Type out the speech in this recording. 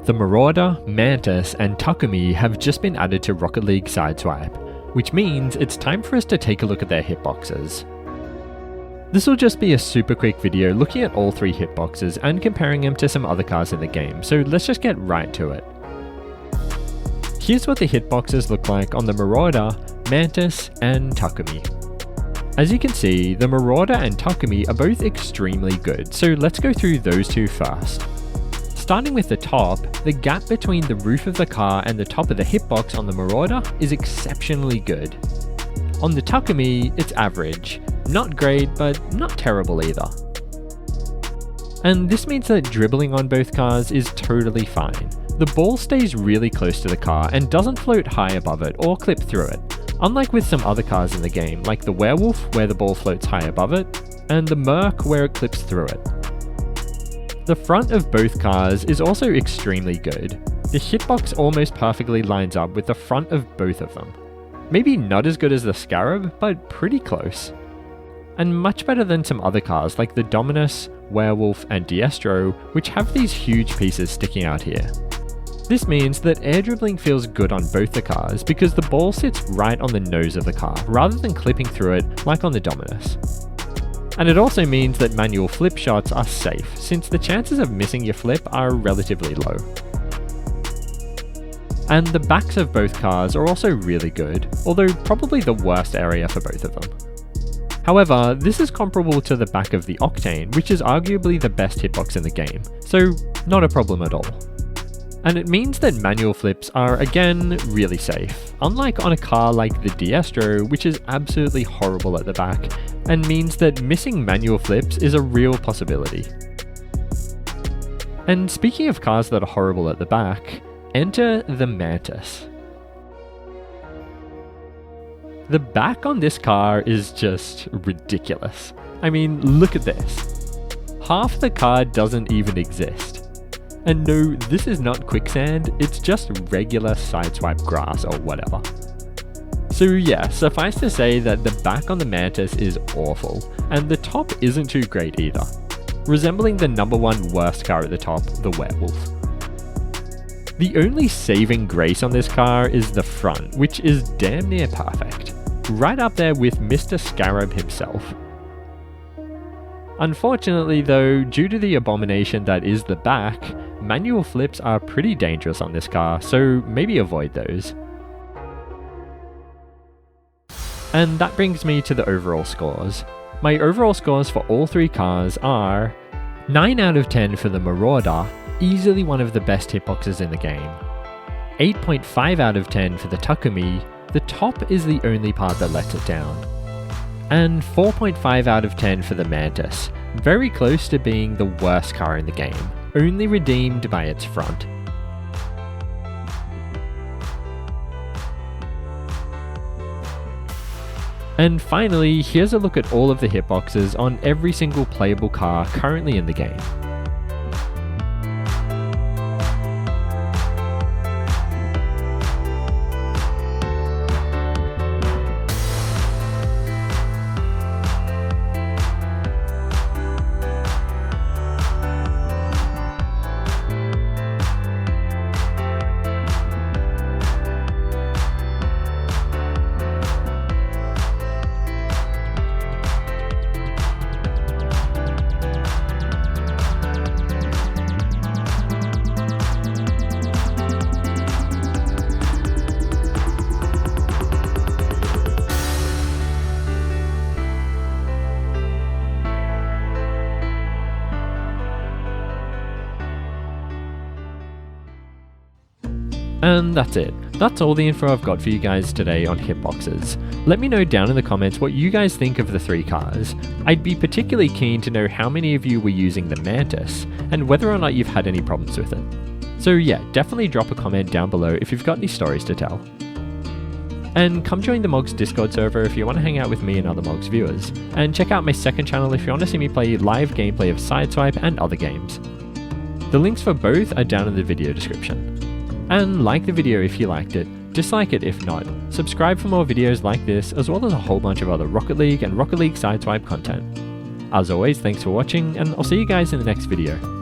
The Marauder, Mantis, and Takumi have just been added to Rocket League Sideswipe, which means it's time for us to take a look at their hitboxes. This will just be a super quick video looking at all three hitboxes and comparing them to some other cars in the game, so let's just get right to it. Here's what the hitboxes look like on the Marauder, Mantis, and Takumi. As you can see, the Marauder and Takumi are both extremely good, so let's go through those two first. Starting with the top, the gap between the roof of the car and the top of the hitbox on the Marauder is exceptionally good. On the Takumi, it's average. Not great, but not terrible either. And this means that dribbling on both cars is totally fine. The ball stays really close to the car and doesn't float high above it or clip through it, unlike with some other cars in the game, like the Werewolf where the ball floats high above it, and the Merc where it clips through it. The front of both cars is also extremely good. The hitbox almost perfectly lines up with the front of both of them. Maybe not as good as the Scarab, but pretty close. And much better than some other cars like the Dominus, Werewolf, and Diestro, which have these huge pieces sticking out here. This means that air dribbling feels good on both the cars because the ball sits right on the nose of the car, rather than clipping through it like on the Dominus. And it also means that manual flip shots are safe, since the chances of missing your flip are relatively low. And the backs of both cars are also really good, although probably the worst area for both of them. However, this is comparable to the back of the Octane, which is arguably the best hitbox in the game, so not a problem at all. And it means that manual flips are again really safe, unlike on a car like the Diestro, which is absolutely horrible at the back, and means that missing manual flips is a real possibility. And speaking of cars that are horrible at the back, enter the Mantis. The back on this car is just ridiculous. I mean, look at this. Half the car doesn't even exist. And no, this is not quicksand, it's just regular sideswipe grass or whatever. So yeah, suffice to say that the back on the Mantis is awful, and the top isn't too great either, resembling the #1 worst car at the top, the Werewolf. The only saving grace on this car is the front, which is damn near perfect, right up there with Mr. Scarab himself. Unfortunately though, due to the abomination that is the back, manual flips are pretty dangerous on this car, so maybe avoid those. And that brings me to the overall scores. My overall scores for all three cars are 9 out of 10 for the Marauder, easily one of the best hitboxes in the game. 8.5 out of 10 for the Takumi, the top is the only part that lets it down. And 4.5 out of 10 for the Mantis, very close to being the worst car in the game, only redeemed by its front. And finally, here's a look at all of the hitboxes on every single playable car currently in the game. And that's it. That's all the info I've got for you guys today on hitboxes. Let me know down in the comments what you guys think of the three cars. I'd be particularly keen to know how many of you were using the Mantis, and whether or not you've had any problems with it. So yeah, definitely drop a comment down below if you've got any stories to tell. And come join the Mogz Discord server if you want to hang out with me and other Mogz viewers. And check out my second channel if you want to see me play live gameplay of Sideswipe and other games. The links for both are down in the video description. And like the video if you liked it, dislike it if not, subscribe for more videos like this as well as a whole bunch of other Rocket League and Rocket League Sideswipe content. As always, thanks for watching and I'll see you guys in the next video.